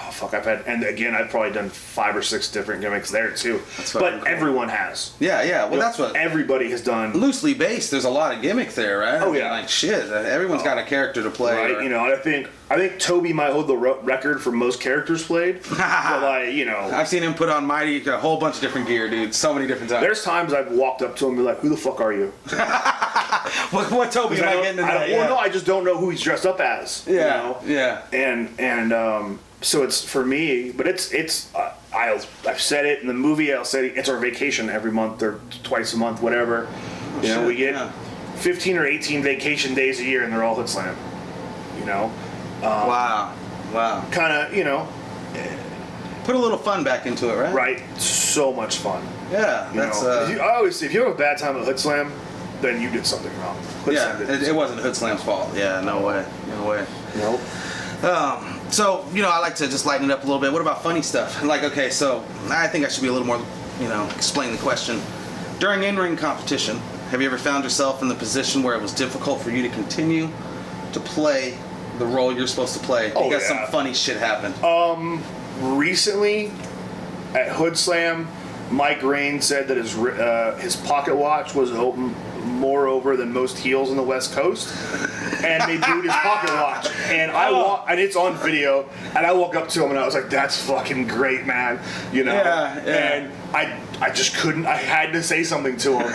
Oh, fuck, and again, I've probably done 5 or 6 different gimmicks there, too. But cool. Everyone has. Yeah. Well, you know, that's what... Everybody has done... Loosely based, there's a lot of gimmicks there, right? Oh, yeah. Like, shit, everyone's got a character to play. Right, you know, I think Toby might hold the record for most characters played. But, like, you know... I've seen him put on Mighty a whole bunch of different gear, dude. So many different times. There's times I've walked up to him and be like, who the fuck are you? what Toby am I getting into that? Well, no, I just don't know who he's dressed up as. Yeah, you know? And so it's for me, but I've said it in the movie. I'll say it's our vacation every month or twice a month, whatever. You know, we get 15 or 18 vacation days a year, and they're all Hood Slam. You know. Wow. Kind of, you know. Put a little fun back into it, right? Right. So much fun. Yeah, that's. I always say, if you have a bad time at Hood Slam, then you did something wrong. It wasn't Hood Slam's fault. Yeah, no way. Nope. So, you know, I like to just lighten it up a little bit. What about funny stuff? Like, okay, so I think I should be a little more, you know, explain the question. During in-ring competition, have you ever found yourself in the position where it was difficult for you to continue to play the role you're supposed to play because some funny shit happened? Recently, at Hood Slam, Mike Rain said that his pocket watch was more over than most heels in the West Coast, and they booed his pocket watch. And and it's on video. And I walked up to him and I was like, "That's fucking great, man!" You know. Yeah. And I just couldn't. I had to say something to him,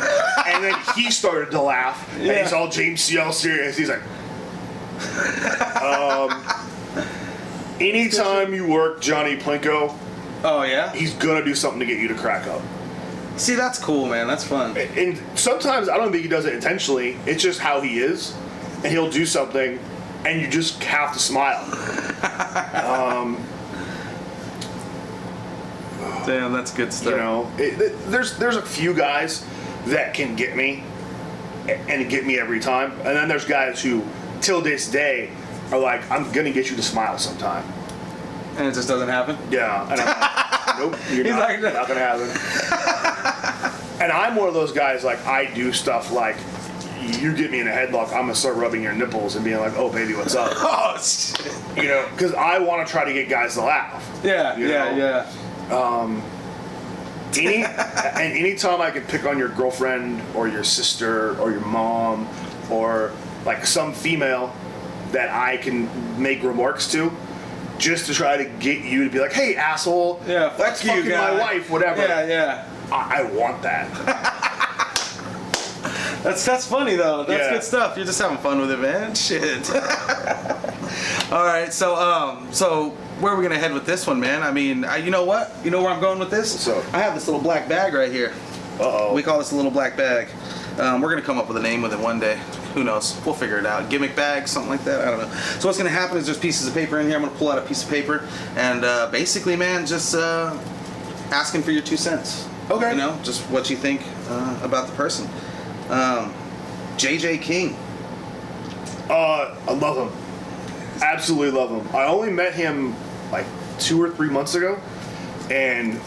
and then he started to laugh. And he's all James CL serious. He's like, anytime you work Johnny Plinko, oh yeah, he's gonna do something to get you to crack up. See, that's cool, man. That's fun. And sometimes I don't think he does it intentionally. It's just how he is, and he'll do something, and you just have to smile. Damn, that's good stuff. You know, there's a few guys that can get me, and get me every time, and then there's guys who, till this day, are like, I'm gonna get you to smile sometime. And it just doesn't happen? Yeah. And I'm like, nope, you're not gonna happen. And I'm one of those guys, like, I do stuff like, you get me in a headlock, I'm gonna start rubbing your nipples and being like, oh baby, what's up? Oh, shit. You know, because I want to try to get guys to laugh. Yeah, you know? Anytime I can pick on your girlfriend or your sister or your mom or like some female that I can make remarks to, just to try to get you to be like, hey asshole, yeah, that's fuck you, fucking my wife, whatever. Yeah. I want that. That's funny though. That's Yeah. good stuff. You're just having fun with it, man. Shit. All right, so where are we gonna head with this one, man? I mean, you know what? You know where I'm going with this? What's up? I have this little black bag right here. Uh-oh. We call this a little black bag. We're gonna come up with a name with it one day. Who knows? We'll figure it out. Gimmick bag, something like that. I don't know. So what's gonna happen is there's pieces of paper in here. I'm gonna pull out a piece of paper and basically, man, just asking for your 2 cents. Okay. You know, just what you think about the person. JJ King. I love him. Absolutely love him. I only met him like 2 or 3 months ago, and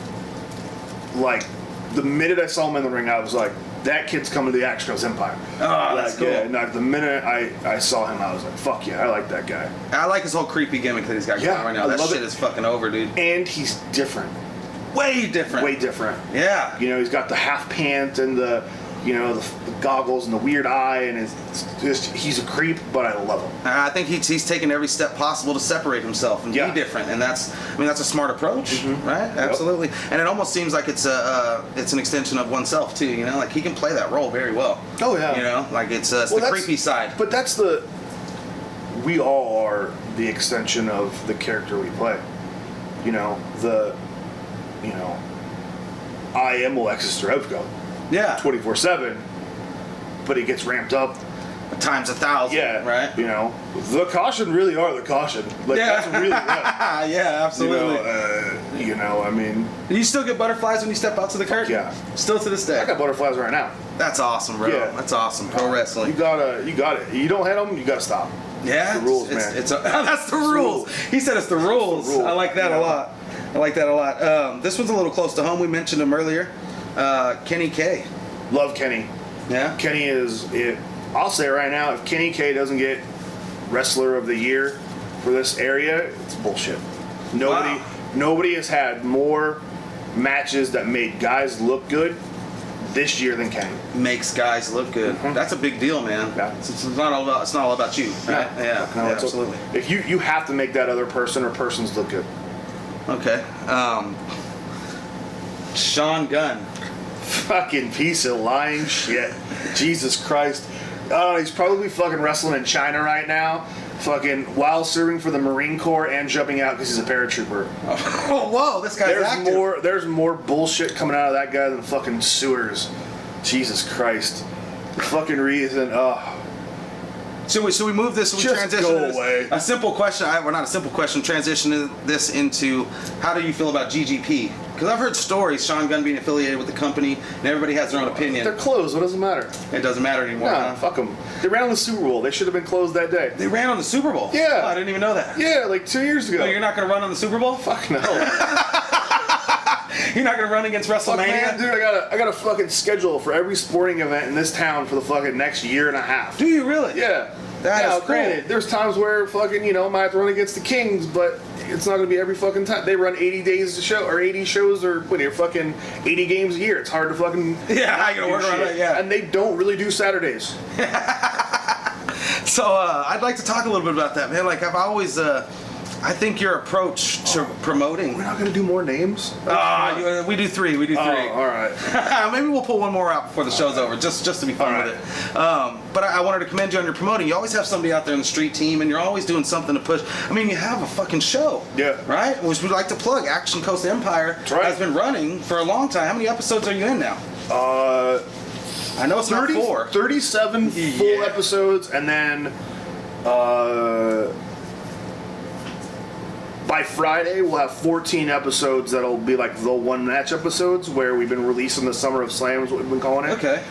like the minute I saw him in the ring, I was like, that kid's coming to the Axe Girls Empire. Oh, that's cool. Yeah, and like the minute I saw him, I was like, fuck yeah, I like that guy. I like his whole creepy gimmick that he's got going on right now. I That love shit it. is fucking over, dude. And he's different. Way different. Way different. Yeah. You know, he's got the half pant and the goggles and the weird eye, and it's just, he's a creep, but I love him. I think he's taken every step possible to separate himself and be different, and that's a smart approach, right? Absolutely. And it almost seems like it's an extension of oneself too. You know, like he can play that role very well. Oh yeah. You know, like it's the creepy side. But we all are the extension of the character we play. You know, I am Alexis Darevko. Yeah. 24/7, but it gets ramped up Times 1,000. Yeah, Right. You know, the Caution really are the Caution. Like that's really them. Yeah, absolutely. I mean, Do you still get butterflies when you step out to the curtain? Yeah. Still to this day. I got butterflies right now. That's awesome, bro. Yeah. That's awesome. Pro wrestling. You got it. You don't hit them, you gotta stop. Yeah, It's the rules, man. That's the rules. He said it's the rules. rules. I like that a lot. This one's a little close to home. We mentioned him earlier. Kenny K. Love Kenny. Yeah. Kenny is it. I'll say it right now, if Kenny K doesn't get Wrestler of the Year for this area, it's bullshit. Nobody has had more matches that made guys look good this year than Kenny. Makes guys look good. That's a big deal, man. Yeah. It's not all about you, right? Yeah. No, it's absolutely. If you have to make that other person or persons look good. Okay. Sean Gunn. Fucking piece of lying shit. Jesus Christ. He's probably fucking wrestling in China right now. Fucking while serving for the Marine Corps and jumping out because he's a paratrooper. Oh, whoa, this guy's active. There's more bullshit coming out of that guy than fucking sewers. Jesus Christ. The fucking reason. So we move this. So we Just transition go to this. away. A simple question. Well, not a simple question. Transition this into how do you feel about GGP? Because I've heard stories, Sean Gunn being affiliated with the company, and everybody has their own opinion. They're closed. What does it matter? It doesn't matter anymore. Nah, Huh? fuck them. They ran on the Super Bowl. They should have been closed that day. They ran on the Super Bowl. Yeah. Oh, I didn't even know that. Yeah, like 2 years ago. No, you're not going to run on the Super Bowl? Fuck no. You're not going to run against Fuck WrestleMania? man, dude, I got a fucking schedule for every sporting event in this town for the fucking next year and a half. Do you really? Yeah. That now, is cool. granted, there's times where fucking, I might have to run against the Kings, but it's not going to be every fucking time. They run 80 days a show, or 80 shows, or fucking 80 games a year. It's hard to fucking... Yeah, how you going to work around that? Yeah. And they don't really do Saturdays. So I'd like to talk a little bit about that, man. Like I've always... I think your approach to promoting... We're not going to do more names? We do three. We do three. Oh, all right. Maybe we'll pull one more out before the show's over, just to be fun All with it. But I wanted to commend you on your promoting. You always have somebody out there in the street team, and you're always doing something to push. I mean, you have a fucking show. Yeah. Right? Which we'd like to plug. Action Coast Empire has been running for a long time. How many episodes are you in now? I know it's 30, not 4. 37 full episodes, and then by Friday we'll have 14 episodes that'll be like the one match episodes where we've been releasing the Summer of Slam is what we've been calling it. Okay.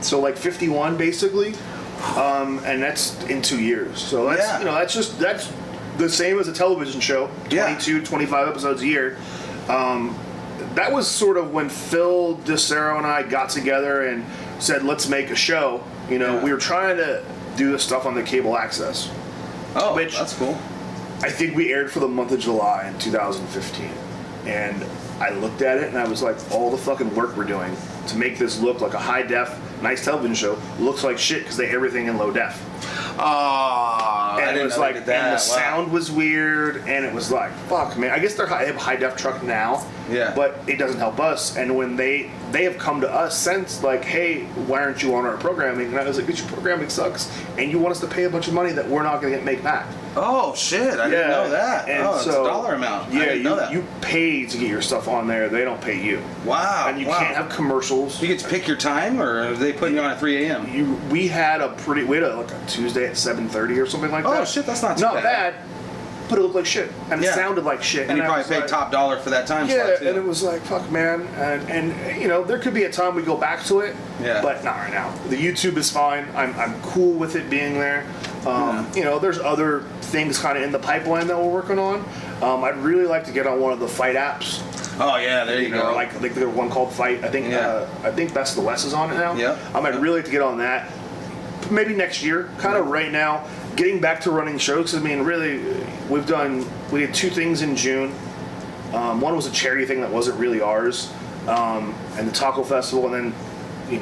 So like 51 basically. and that's in 2 years. So that's that's the same as a television show. 22, 25 episodes a year. That was sort of when Phil DeCero and I got together and said, let's make a show. We were trying to do this stuff on the cable access. Oh, which that's cool. I think we aired for the month of July in 2015. And I looked at it and I was like, all the fucking work we're doing to make this look like a high def, nice television show looks like shit because they everything in low def. And it was like, and the sound was weird, and it was like, fuck, man. I guess they have a high def truck now, but it doesn't help us. And when they have come to us since, like, hey, why aren't you on our programming? And I was like, bitch, your programming sucks, and you want us to pay a bunch of money that we're not going to make back. Oh shit! I didn't know that. And it's a dollar amount. Yeah, I didn't know that. You pay to get your stuff on there. They don't pay you. Wow. And you can't have commercials. You get to pick your time, or are they putting you on at 3 a.m.? We had a Tuesday at 7:30 or something like that. Oh shit, that's not too bad. But it looked like shit, and it sounded like shit. And you probably paid top dollar for that time slot too. And it was like, fuck, man. And there could be a time we go back to it, but not right now. The YouTube is fine. I'm cool with it being there. There's other things kind of in the pipeline that we're working on. I'd really like to get on one of the fight apps. Oh yeah, there you go. Like I think there's one called Fight. I think Best of the West is on it now. Yeah. I'd really like to get on that. Maybe next year. Kind of right now. Getting back to running shows. I mean, really, we did 2 things in June. One was a charity thing that wasn't really ours, and the Taco Festival, and then,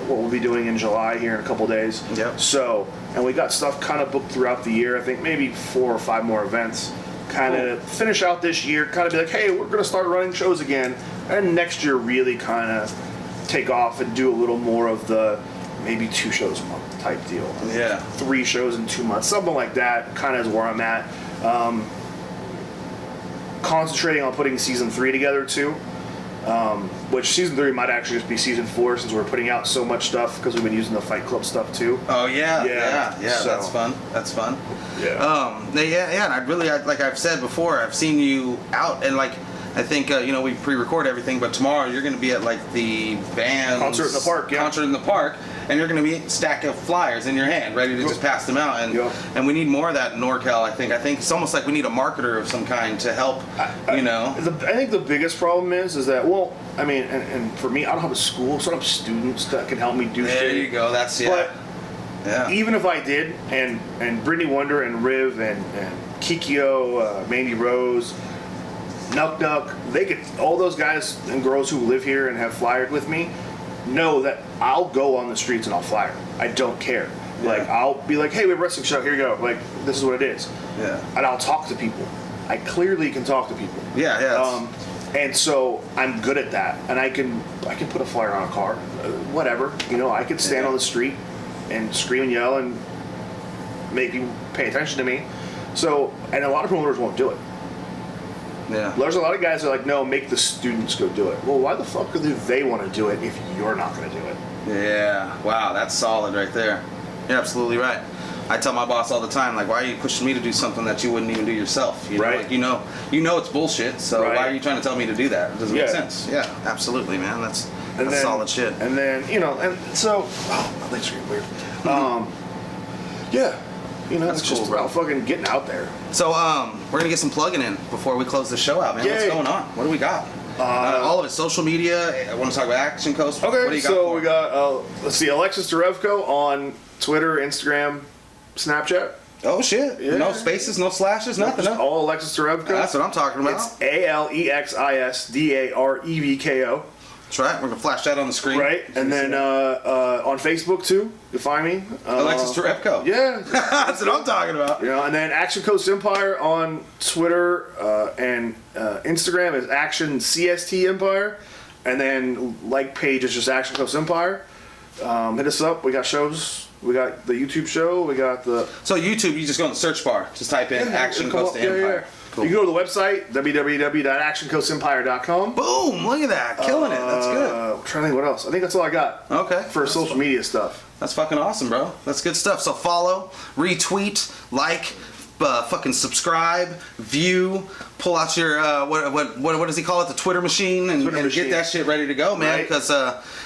what we'll be doing in July here in a couple days. Yep. So, and we got stuff kind of booked throughout the year. I think maybe 4 or 5 more events. Kind of finish out this year. Kind of be like, hey, we're gonna start running shows again, and next year really kind of take off and do a little more of the maybe 2 shows a month type deal. Yeah. 3 shows in 2 months, something like that. Kind of is where I'm at. Concentrating on putting season 3 together too. Which season 3 might actually just be season 4 since we're putting out so much stuff because we've been using the Fight Club stuff too. Oh yeah. So, That's fun. Yeah. And I'd really, like I've said before, I've seen you out, and like I think we pre-record everything, but tomorrow you're going to be at like the band's concert in the park. Yeah. Concert in the park, and you're going to be a stack of flyers in your hand, ready to just pass them out. And we need more of that in NorCal. I think it's almost like we need a marketer of some kind to help. I think the biggest problem is that and for me, I don't have a school, so I don't have students that can help me do shit. There you go. That's But even if I did, and Brittany Wonder and Riv and Kikyo, Mandy Rose, Nuck, they could, all those guys and girls who live here and have flyered with me, know that I'll go on the streets and I'll flyer. I don't care. Yeah. Like, I'll be like, hey, we have a wrestling show, here you go. Like, this is what it is. Yeah. And I'll talk to people. I clearly can talk to people. Yeah. And so I'm good at that. And I can put a flyer on a car, whatever. I could stand on the street and scream and yell and make people pay attention to me. So, and a lot of promoters won't do it. Yeah. There's a lot of guys that are like, no, make the students go do it. Well, why the fuck do they want to do it if you're not going to do it? Yeah. Wow, that's solid right there. You're absolutely right. I tell my boss all the time, like, why are you pushing me to do something that you wouldn't even do yourself? Right. Like, it's bullshit, so why are you trying to tell me to do that? It doesn't make sense. Yeah, absolutely, man. That's solid shit. And then, and so, my legs are getting weird. It's just cool, about fucking getting out there. So, we're going to get some plugging in before we close the show out, man. Yay. What's going on? What do we got? All of it, social media. I want to talk about Action Coast. Okay, what do you got we got, let's see, Alexis Darevko on Twitter, Instagram, Snapchat. Oh, shit. Yeah. No spaces, no slashes, nothing. Just all Alexis Darevko. That's what I'm talking about. It's ALEXISDAREVKO. That's right. We're going to flash that on the screen. Right. And then on Facebook, too. You find me. Alexis Darevko. Yeah. That's what I'm talking about. And then Action Coast Empire on Twitter and Instagram is Action CST Empire. And then page is just Action Coast Empire. Hit us up. We got shows. We got the YouTube show. We got the... So YouTube, you just go in the search bar. Just type in Action Coast Empire. Cool. You can go to the website, www.actioncoastempire.com. Boom! Look at that. Killing it. That's good. I'm trying to think what else. I think that's all I got. Okay. For social media stuff. That's fucking awesome, bro. That's good stuff. So follow, retweet, like, fucking subscribe, view, pull out your what does he call it, the Twitter machine, and machine. get that shit ready to go, man. Right. Because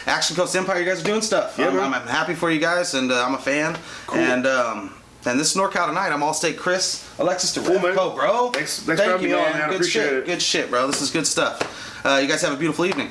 Action Coast Empire, you guys are doing stuff. Yeah, I'm happy for you guys, and I'm a fan. Cool. And this is NorCal Tonight. I'm Allstate Chris, Alexis Darevko, Cool, man. bro. Thanks for Thank having you, me on, man. man. Good Appreciate shit. it. Good shit, bro. This is good stuff. You guys have a beautiful evening.